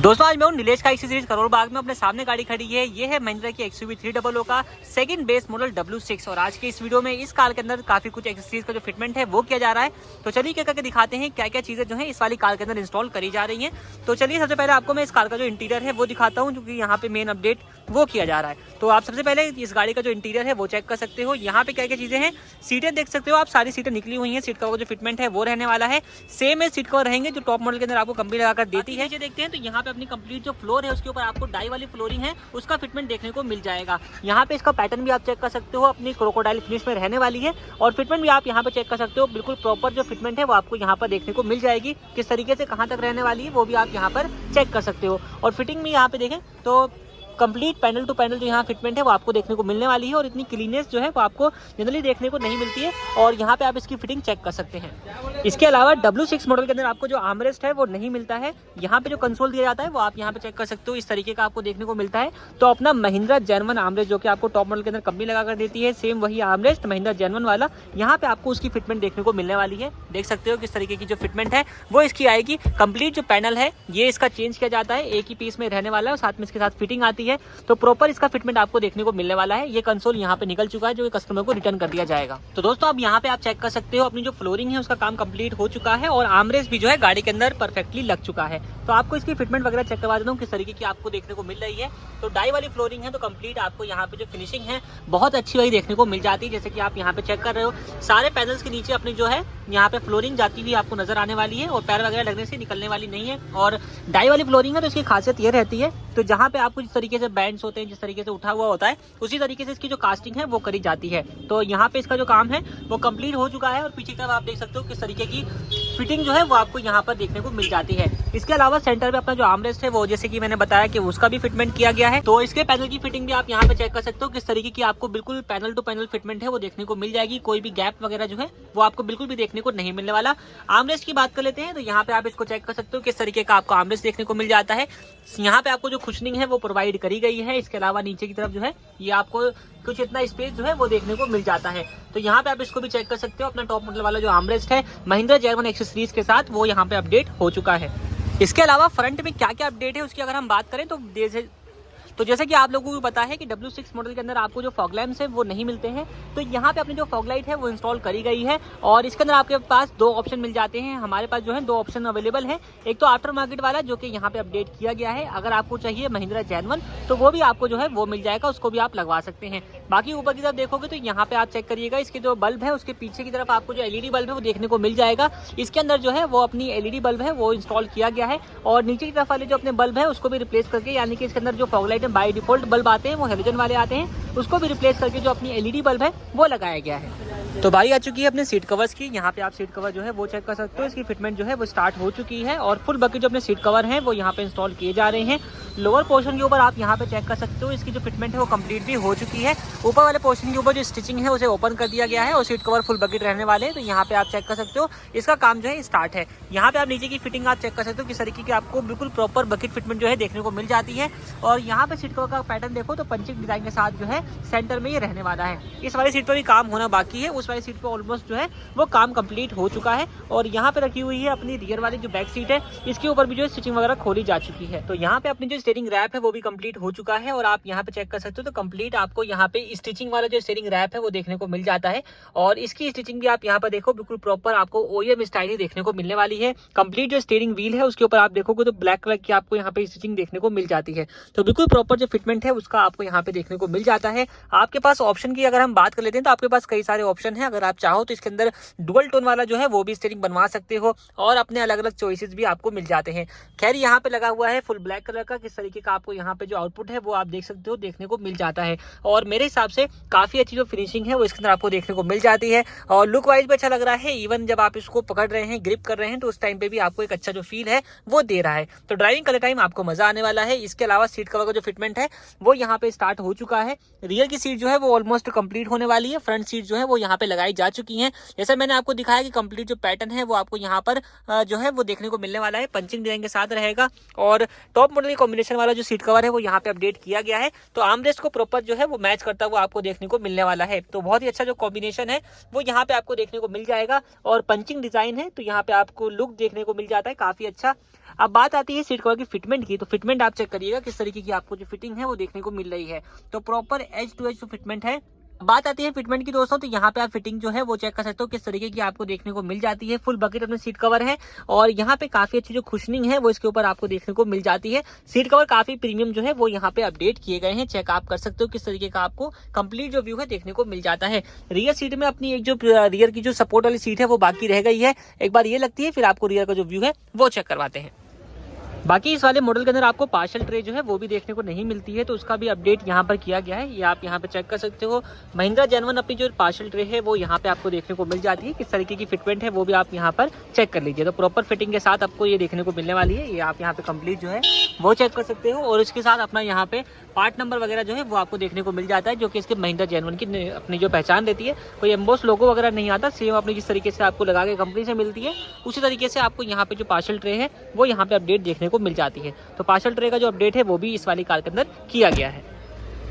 दोस्तों आज मैं हूँ नीलेश का एक्सी सीरीज करोड़ बाग में। अपने सामने गाड़ी खड़ी है, ये है महिंद्रा की XUV 300 का सेकंड बेस मॉडल W6। और आज के इस वीडियो में इस कार के अंदर काफी कुछ एक्सेसरीज का जो फिटमेंट है वो किया जा रहा है। तो चलिए क्या करके दिखाते हैं क्या क्या चीजें जो है इस वाली कार के अंदर इंस्टॉल करी जा रही है। तो चलिए सबसे पहले आपको मैं इस कार का जो इंटीरियर है वो दिखाता हूँ, क्योंकि यहाँ पे मेन अपडेट वो किया जा रहा है। तो आप सबसे पहले इस गाड़ी का जो इंटीरियर है वो चेक कर सकते हो। यहाँ पे क्या क्या चीजें हैं, सीटें देख सकते हो आप, सारी सीटें निकली हुई हैं। सीट कवर का जो फिटमेंट है वो रहने वाला है, सेम है सीट कवर रहेंगे जो टॉप मॉडल के अंदर आपको कंपनी लगाकर देती है। देखते हैं तो यहाँ पे अपनी कंप्लीट जो फ्लोर है उसके ऊपर आपको डाई वाली फ्लोरिंग है उसका फिटमेंट देखने को मिल जाएगा। यहाँ पे इसका पैटर्न भी आप चेक कर सकते हो, अपनी क्रोकोडाइल फिनिश में रहने वाली है। और फिटमेंट भी आप यहाँ पे चेक कर सकते हो, बिल्कुल प्रॉपर जो फिटमेंट है वो आपको यहाँ पर देखने को मिल जाएगी। किस तरीके से कहाँ तक रहने वाली है वो भी आप यहाँ पर चेक कर सकते हो। और फिटिंग भी यहाँ पे देखें तो कंप्लीट पैनल टू पैनल जो यहाँ फिटमेंट है वो आपको देखने को मिलने वाली है। और इतनी क्लीननेस जो है वो आपको जनरली देखने को नहीं मिलती है। और यहाँ पे आप इसकी फिटिंग चेक कर सकते हैं। इसके अलावा W6 मॉडल के अंदर आपको जो आर्मरेस्ट है वो नहीं मिलता है। यहाँ पे जो कंसोल दिया जाता है वो आप यहाँ पे चेक कर सकते हो, इस तरीके का आपको देखने को मिलता है। तो अपना महिंद्रा जेन 1 आर्मरेस्ट जो कि आपको टॉप मॉडल के अंदर कंपनी लगाकर देती है, सेम वही आर्मरेस्ट महिंद्रा जेन 1 वाला यहाँ पे आपको उसकी फिटमेंट देखने को मिलने वाली है। देख सकते हो किस तरीके की जो फिटमेंट है वो इसकी आएगी। कंप्लीट जो पैनल है ये इसका चेंज किया जाता है, एक ही पीस में रहने वाला है और साथ में इसके साथ फिटिंग आती है। तो प्रॉपर इसका फिटमेंट आपको देखने को मिलने वाला है। ये कंसोल यहाँ पे निकल चुका है जो कस्टमर को रिटर्न कर दिया जाएगा। तो दोस्तों अब यहाँ पे आप चेक कर सकते हो अपनी जो फ्लोरिंग है उसका काम कंप्लीट हो चुका है और आर्मरेस्ट भी जो है गाड़ी के अंदर परफेक्टली लग चुका है। तो आपको इसकी फिटमेंट वगैरह चेक करवा देता हूँ किस तरीके की आपको देखने को मिल रही है। तो डाई वाली फ्लोरिंग है तो कंप्लीट आपको यहाँ पे जो फिनिशिंग है बहुत अच्छी वही देखने को मिल जाती है। जैसे कि आप यहाँ पे चेक कर रहे हो, सारे पैनल्स के नीचे अपनी जो है यहाँ पे फ्लोरिंग जाती हुई आपको नजर आने वाली है और पैर वगैरह लगने से निकलने वाली नहीं है। और डाई वाली फ्लोरिंग है तो इसकी खासियत ये रहती है, तो जहाँ पे आपको जिस तरीके से बैंड्स होते हैं, जिस तरीके से उठा हुआ होता है, उसी तरीके से इसकी जो कास्टिंग है वो करी जाती है। तो यहाँ पे इसका जो काम है वो कंप्लीट हो चुका है और पीछे की तरफ आप देख सकते हो किस तरीके की फिटिंग जो है वो आपको यहाँ पर देखने को मिल जाती है। इसके अलावा सेंटर पे अपना जो आर्मरेस्ट है वो जैसे कि मैंने बताया कि उसका भी फिटमेंट किया गया है। तो इसके पैनल की फिटिंग भी आप यहाँ पे चेक कर सकते हो किस तरीके की आपको बिल्कुल पैनल टू पैनल फिटमेंट है वो देखने को मिल जाएगी। कोई भी गैप वगैरह जो है वो आपको बिल्कुल भी देखने को नहीं मिलने वाला। आर्मरेस्ट की बात कर लेते हैं तो यहाँ पे आप इसको चेक कर सकते हो किस तरीके का आपको आर्मरेस्ट देखने को मिल जाता है। यहाँ पे आपको जो कुशनिंग है वो प्रोवाइड करी गई है। इसके अलावा नीचे की तरफ जो है ये आपको कुछ इतना स्पेस जो है वो देखने को मिल जाता है। तो यहाँ पे आप इसको भी चेक कर सकते हो, अपना टॉप मॉडल वाला जो आर्मरेस्ट है महिंद्रा जेन 1 एक्सेसरीज के साथ वो यहाँ पे अपडेट हो चुका है। इसके अलावा फ्रंट में क्या क्या अपडेट है उसकी अगर हम बात करें तो जैसे कि आप लोगों को पता है कि W6 मॉडल के अंदर आपको जो फॉग लैंप्स है वो नहीं मिलते हैं। तो यहाँ पे अपनी जो फॉग लाइट है वो इंस्टॉल करी गई है और इसके अंदर आपके पास दो ऑप्शन मिल जाते हैं। हमारे पास जो है दो ऑप्शन अवेलेबल है, एक तो आफ्टर मार्केट वाला जो कि यहाँ पे अपडेट किया गया है। अगर आपको चाहिए महिंद्रा जेन 1 तो वो भी आपको जो है वो मिल जाएगा, उसको भी आप लगवा सकते हैं। बाकी ऊपर की तरफ देखोगे तो यहाँ पे आप चेक करिएगा, इसके जो बल्ब है उसके पीछे की तरफ आपको जो LED बल्ब है वो देखने को मिल जाएगा। इसके अंदर जो है वो अपनी LED बल्ब है वो इंस्टॉल किया गया है और नीचे की तरफ वाले जो अपने बल्ब है उसको भी रिप्लेस करके, यानी कि इसके अंदर जो फॉग लाइट है बाय डिफॉल्ट बल्ब आते हैं वो हेलोजन वाले आते हैं, उसको भी रिप्लेस करके जो अपनी LED बल्ब है वो लगाया गया है। तो बारी आ चुकी है अपने सीट कवर्स की। यहाँ पे आप सीट कवर जो है वो चेक कर सकते हो, इसकी फिटमेंट जो है वो स्टार्ट हो चुकी है और फुल बकेट जो अपने सीट कवर हैं वो यहाँ पे इंस्टॉल किए जा रहे हैं। लोअर पोर्शन के ऊपर आप यहाँ पे चेक कर सकते हो, इसकी जो फिटमेंट है वो कंप्लीट भी हो चुकी है। ऊपर वाले पोर्शन के ऊपर जो स्टिचिंग है उसे ओपन कर दिया गया है और सीट कवर फुल बकेट रहने वाले हैं। तो यहाँ पे आप चेक कर सकते हो इसका काम जो है स्टार्ट है। यहाँ पे आप नीचे की फिटिंग आप चेक कर सकते हो किस तरीके की आपको बिल्कुल प्रॉपर बकेट फिटमेंट जो है देखने को मिल जाती है। और यहाँ पे सीट कवर का पैटर्न देखो तो पंचिंग डिजाइन के साथ जो है सेंटर में ये रहने वाला है। इस वाली सीट पर भी काम होना बाकी है, उस वाली सीट पर ऑलमोस्ट जो है वो काम कंप्लीट हो चुका है। और यहाँ पे रखी हुई है अपनी रियर वाली जो बैक सीट है, इसके ऊपर भी जो स्टिचिंग वगैरह खोली जा चुकी है। तो यहाँ पे अपनी जो स्टीयरिंग रैप है वो भी कंप्लीट हो चुका है और आप यहाँ पे चेक कर सकते हो तो कंप्लीट आपको यहाँ पे स्टिचिंग वाला जो स्टीयरिंग रैप है वो देखने को मिल जाता है। और इसकी स्टिचिंग भी आप यहाँ पर देखो बिल्कुल प्रॉपर आपको OEM स्टाइल ही देखने को मिलने वाली है। कंप्लीट जो स्टीयरिंग व्हील है उसके ऊपर आप देखोगे तो ब्लैक कलर की आपको यहाँ पे स्टिचिंग देखने को मिल जाती है। तो बिल्कुल प्रॉपर जो फिटमेंट है उसका आपको यहाँ पे देखने को मिल जाता है। आपके पास ऑप्शन की अगर हम बात कर लेते हैं तो आपके पास कई सारे ऑप्शन है। अगर आप चाहो तो इसके अंदर डुअल टोन वाला जो है वो भी स्टीयरिंग बनवा सकते हो और अपने अलग अलग चॉइसेस भी आपको मिल जाते हैं। खैर यहाँ पे लगा हुआ है फुल ब्लैक कलर का, किस तरीके का आपको यहाँ पे जो आउटपुट है वो आप देख सकते हो देखने को मिल जाता है। और मेरे हिसाब से काफी अच्छी जो फिनिशिंग है वो इसके अंदर आपको देखने को मिल जाती है और लुक वाइज भी अच्छा लग रहा है। इवन जब आप इसको पकड़ रहे हैं, ग्रिप कर रहे हैं तो उस टाइम पे भी आपको एक अच्छा जो फील है वो दे रहा है। तो ड्राइविंग करते टाइम आपको मजा आने वाला है। इसके अलावा सीट कवर का जो फिटमेंट है वो यहाँ पे स्टार्ट हो चुका है। रियर की सीट जो है वो ऑलमोस्ट कंप्लीट होने वाली है। फ्रंट सीट जो है वो यहाँ पे लगाई जा चुकी है। जैसा मैंने आपको दिखाया कि कंप्लीट जो पैटर्न है वो आपको यहाँ पर जो है वो देखने को मिलने वाला है, पंचिंग डिजाइन के साथ रहेगा। और टॉप मॉडल कॉम्बिनेशन वाला जो सीट कवर है वो यहाँ पे अपडेट किया गया है। तो आर्मरेस्ट को प्रॉपर जो है वो मैच करता हुआ आपको देखने को मिलने वाला है। तो बहुत ही अच्छा जो कॉम्बिनेशन है वो यहाँ पे आपको देखने को मिल जाएगा। और पंचिंग डिजाइन है तो यहाँ पे आपको लुक देखने को मिल जाता है काफी अच्छा। अब बात आती है सीट कवर की फिटमेंट की, तो फिटमेंट आप चेक करिएगा किस तरीके की आपको जो फिटिंग है वो देखने को मिल रही है। तो प्रॉपर एज टू एज जो फिटमेंट है। बात आती है फिटमेंट की दोस्तों, तो यहाँ पे आप फिटिंग जो है वो चेक कर सकते हो किस तरीके की आपको देखने को मिल जाती है। फुल बकेट अपने सीट कवर है और यहाँ पे काफी अच्छी जो कुशनिंग है वो इसके ऊपर आपको देखने को मिल जाती है। सीट कवर काफी प्रीमियम जो है वो यहाँ पे अपडेट किए गए हैं, चेक आप कर सकते हो किस तरीके का आपको कंप्लीट जो व्यू है देखने को मिल जाता है। रियर सीट में अपनी एक जो रियर की जो सपोर्ट वाली सीट है वो बाकी रह गई है, एक बार ये लगती है, फिर आपको रियर का जो व्यू है वो चेक करवाते हैं। बाकी इस वाले मॉडल के अंदर आपको पार्शल ट्रे जो है वो भी देखने को नहीं मिलती है, तो उसका भी अपडेट यहाँ पर किया गया है, ये आप यहाँ पे चेक कर सकते हो। महिंद्रा जेन1 अपनी जो पार्शल ट्रे है वो यहाँ पे आपको देखने को मिल जाती है, किस तरीके की फिटमेंट है वो भी आप यहाँ पर चेक कर लीजिए। तो प्रॉपर फिटिंग के साथ आपको ये देखने को मिलने वाली है, ये आप यहाँ पे कंप्लीट जो है वो चेक कर सकते हो। और इसके साथ अपना यहाँ पे पार्ट नंबर वगैरह जो है वो आपको देखने को मिल जाता है, जो कि इसके महिंद्रा जेन1 की अपनी जो पहचान देती है। कोई एम्बोस लोगो वगैरह नहीं आता, सेम अपनी जिस तरीके से आपको लगा के कंपनी से मिलती है उसी तरीके से आपको यहाँ पे जो पार्शल ट्रे है वो यहाँ पे अपडेट देखने को मिल जाती है। तो पार्शल ट्रे का जो अपडेट है वो भी इस वाली कार के अंदर किया गया है।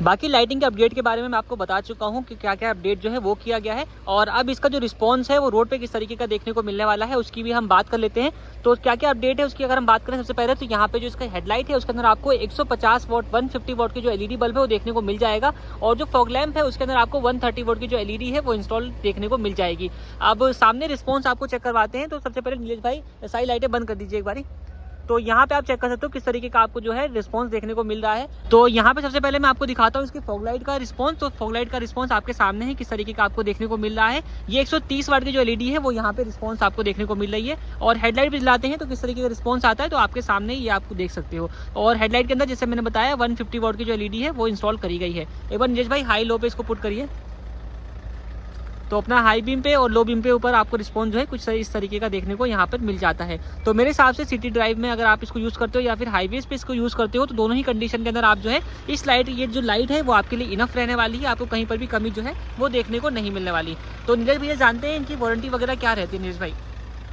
बाकी लाइटिंग के अपडेट के बारे में मैं आपको बता चुका हूं कि क्या क्या अपडेट जो है वो किया गया है, और अब इसका जो रिस्पांस है वो रोड पे किस तरीके का देखने को मिलने वाला है उसकी भी हम बात कर लेते हैं। तो क्या क्या अपडेट है उसकी अगर हम बात करें, सबसे पहले तो यहाँ पे जो इसका हेडलाइट है उसके अंदर आपको 150 वॉट 150 वॉट की जो एलईडी बल्ब है वो देखने को मिल जाएगा, और जो फॉग लैंप है उसके अंदर आपको 130 वॉट की जो एलईडी है वो इंस्टॉल देखने को मिल जाएगी। अब सामने रिस्पॉन्स आपको चेक करवाते हैं, तो सबसे पहले नीलेश भाई सारी लाइटें बंद कर दीजिए एक बारी। तो यहाँ पे आप चेक कर सकते हो किस तरीके का आपको जो है रिस्पांस देखने को मिल रहा है। तो यहाँ पे सबसे पहले मैं आपको दिखाता हूँ इसकी फॉग लाइट का रिस्पांस। तो फॉग लाइट का रिस्पांस आपके सामने है, किस तरीके का आपको देखने को मिल रहा है। ये 130 वाट की जो एलईडी है वो यहाँ पे रिस्पांस आपको देखने को मिल रही है, और हेडलाइट भी जलाते हैं तो किस तरीके का रिस्पांस आता है तो आपके सामने ये आपको देख सकते हो। और हेडलाइट के अंदर जैसे मैंने बताया 150 वाट की जो एलईडी है वो इंस्टॉल करी गई है। एक बार नीलेश भाई हाई लो पे इसको पुट करिए, तो अपना हाई बीम पे और लो बीम पे ऊपर आपको रिस्पॉन्स जो है कुछ इस तरीके का देखने को यहाँ पर मिल जाता है। तो मेरे हिसाब से सिटी ड्राइव में अगर आप इसको यूज़ करते हो या फिर हाईवेज पे इसको यूज़ करते हो तो दोनों ही कंडीशन के अंदर आप जो है इस लाइट, ये जो लाइट है वो आपके लिए इनफ रहने वाली है, आपको कहीं पर भी कमी जो है वो देखने को नहीं मिलने वाली। तो नीलेश भैया जानते हैं इनकी वारंटी वगैरह क्या रहती है नीलेश भाई?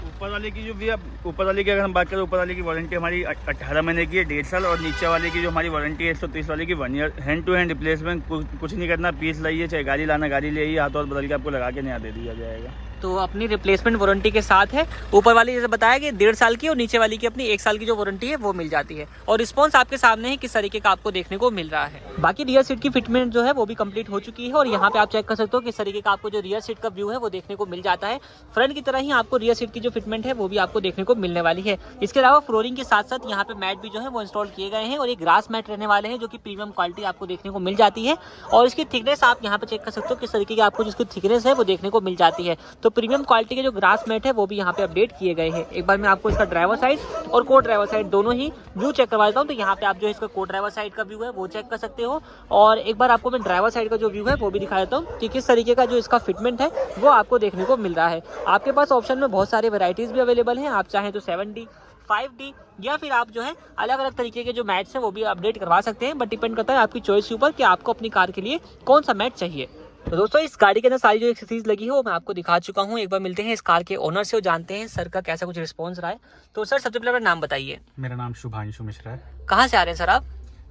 ऊपर वाले की जो भी ऊपर वाले की अगर हम बात करें, ऊपर वाले की वारंटी हमारी 18 महीने की है, 1.5 साल, और नीचे वाले की जो हमारी वारंटी है 130 वाले की 1 year. Hand to hand replacement, कुछ नहीं करना, पीस लाइए, चाहे गाड़ी लाना गाड़ी ले आइए, हाथ और बदल के आपको लगा के नया दे दिया जाएगा। तो अपनी रिप्लेसमेंट वारंटी के साथ है, ऊपर वाली जैसे बताया कि 1.5 साल की और नीचे वाली की अपनी 1 साल की जो वारंटी है वो मिल जाती है, और रिस्पांस आपके सामने है किस तरीके का आपको देखने को मिल रहा है। बाकी रियर सीट की फिटमेंट जो है वो भी कंप्लीट हो चुकी है, और यहाँ पे आप चेक कर सकते हो किस तरीके का आपको जो रियर सीट का व्यू है वो देखने को मिल जाता है। फ्रंट की तरह ही आपको रियर सीट की जो फिटमेंट है वो भी आपको देखने को मिलने वाली है। इसके अलावा फ्लोरिंग के साथ साथ यहाँ पे मैट भी जो है वो इंस्टॉल किए गए हैं, और ये ग्रास मैट रहने वाले हैं जो कि प्रीमियम क्वालिटी आपको देखने को मिल जाती है। और इसकी थिकनेस आप यहाँ पे चेक कर सकते हो किस तरीके की आपको जिसकी थिकनेस है वो देखने को मिल जाती है। तो प्रीमियम क्वालिटी के जो ग्रास मैट है वो भी यहाँ पे अपडेट किए गए हैं। एक बार मैं आपको इसका ड्राइवर साइड और को ड्राइवर साइड दोनों ही व्यू चेक करवा देता हूँ। तो यहाँ पे आप जो इसका को ड्राइवर साइड का व्यू है वो चेक कर सकते हो, और एक बार आपको मैं ड्राइवर साइड का जो व्यू है वो भी दिखा देता हूँ कि किस तरीके का जो इसका फिटमेंट है वो आपको देखने को मिल रहा है। आपके पास ऑप्शन में बहुत सारी वेराइटीज भी अवेलेबल हैं, आप चाहें तो 7D 5D या फिर आप जो है अलग अलग तरीके के जो मैट्स हैं वो भी अपडेट करवा सकते हैं, बट डिपेंड करता है आपकी चॉइस के ऊपर कि आपको अपनी कार के लिए कौन सा मैट चाहिए। तो दोस्तों इस गाड़ी के अंदर सारी जो एक्सेसरीज लगी है वो मैं आपको दिखा चुका हूँ। एक बार मिलते हैं इस कार के ओनर से और जानते हैं सर का कैसा कुछ रिस्पॉन्स रहा है। तो सर सबसे पहले अपना नाम बताइए। मेरा नाम शुभांशु मिश्रा है। कहाँ से आ रहे हैं सर आप?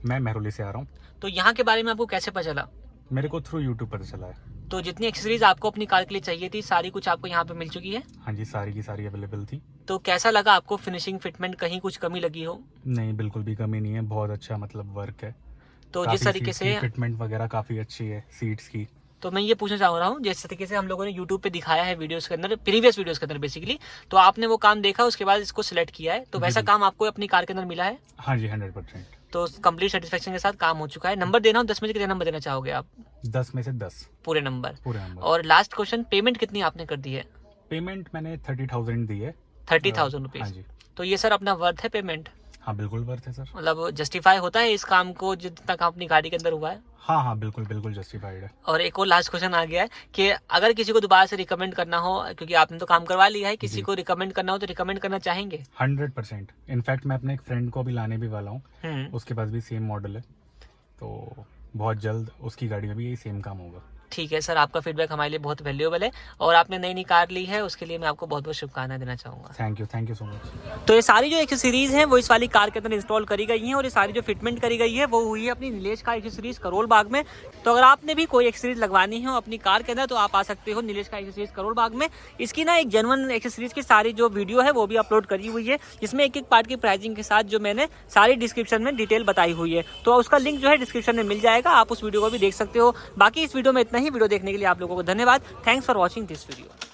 मैं मेहरौली से आ रहा हूँ। तो यहाँ के बारे में आपको कैसे पता चला? मेरे को थ्रू यूट्यूब पता चला है। तो जितनी एक्सेसरीज आपको अपनी कार के लिए चाहिए थी सारी कुछ आपको यहाँ पे मिल चुकी है? हाँ जी, सारी की सारी अवेलेबल थी। तो कैसा लगा आपको? फिनिशिंग फिटमेंट कहीं कुछ कमी लगी हो? नहीं, बिल्कुल भी कमी नहीं है, बहुत अच्छा मतलब वर्क है। तो जिस तरीके से फिटमेंट वगैरह काफी अच्छी है सीट्स की। तो मैं ये पूछना चाह रहा हूँ, जिस तरीके से हम लोगों ने YouTube पे दिखाया है वीडियोस के अंदर, प्रीवियस वीडियोस के अंदर बेसिकली, तो आपने वो काम देखा उसके बाद इसको सिलेक्ट किया है, तो वैसा काम आपको अपनी कार के अंदर मिला है? हाँ जी, 100%। तो कंप्लीट सेटिस्फेक्शन के साथ काम हो चुका है। नंबर देना हो 10 में से कितने नंबर देना चाहोगे आप? 10 में से 10 पूरे नंबर। पूरे नंबर। और लास्ट क्वेश्चन, पेमेंट कितनी आपने कर दी है? पेमेंट मैंने 30,000 दी है। 30,000 रुपीज। हाँ जी। तो ये सर अपना वर्थ है पेमेंट? हाँ बिल्कुल वर्थ है सर। मतलब जस्टिफाई होता है इस काम को जितना काम अपनी गाड़ी के अंदर हुआ है? हाँ हाँ बिल्कुल बिल्कुल जस्टिफाइड है। और एक और लास्ट क्वेश्चन आ गया है कि अगर किसी को दोबारा से रिकमेंड करना हो, क्योंकि आपने तो काम करवा लिया है, किसी को रिकमेंड करना हो तो रिकमेंड करना चाहेंगे? 100%। इनफैक्ट मैं अपने एक फ्रेंड को भी लाने भी वाला हूँ, उसके पास भी सेम मॉडल है, तो बहुत जल्द उसकी गाड़ी में भी यही सेम काम होगा। ठीक है सर, आपका फीडबैक हमारे लिए बहुत वैल्यूएबल है और आपने नई कार ली है उसके लिए मैं आपको बहुत बहुत शुभकामनाएं देना चाहूँगा। Thank you so much. तो ये सारी जो एक्सेसरीज हैं वो इस वाली कार के अंदर इंस्टॉल करी गई हैं और ये सारी जो फिटमेंट करी गई है वो हुई है अपनी नीलेश कार एक्सेसरीज करोल बाग में। तो अगर आपने भी कोई एक्सेसरीज लगवानी हो अपनी कार के अंदर तो आप आ सकते हो नीलेश कार एक्सेसरीज करोल बाग में। इसकी ना एक जेन्युइन एक्सेसरीज की सारी जो वीडियो है वो भी अपलोड करी हुई है, जिसमें एक एक पार्ट की प्राइसिंग के साथ जो मैंने सारी डिस्क्रिप्शन में डिटेल बताई हुई है। तो उसका लिंक जो है डिस्क्रिप्शन में मिल जाएगा, आप उस वीडियो को भी देख सकते हो। बाकी इस वीडियो में इतना ही। वीडियो देखने के लिए आप लोगों को धन्यवाद। Thanks for watching this video.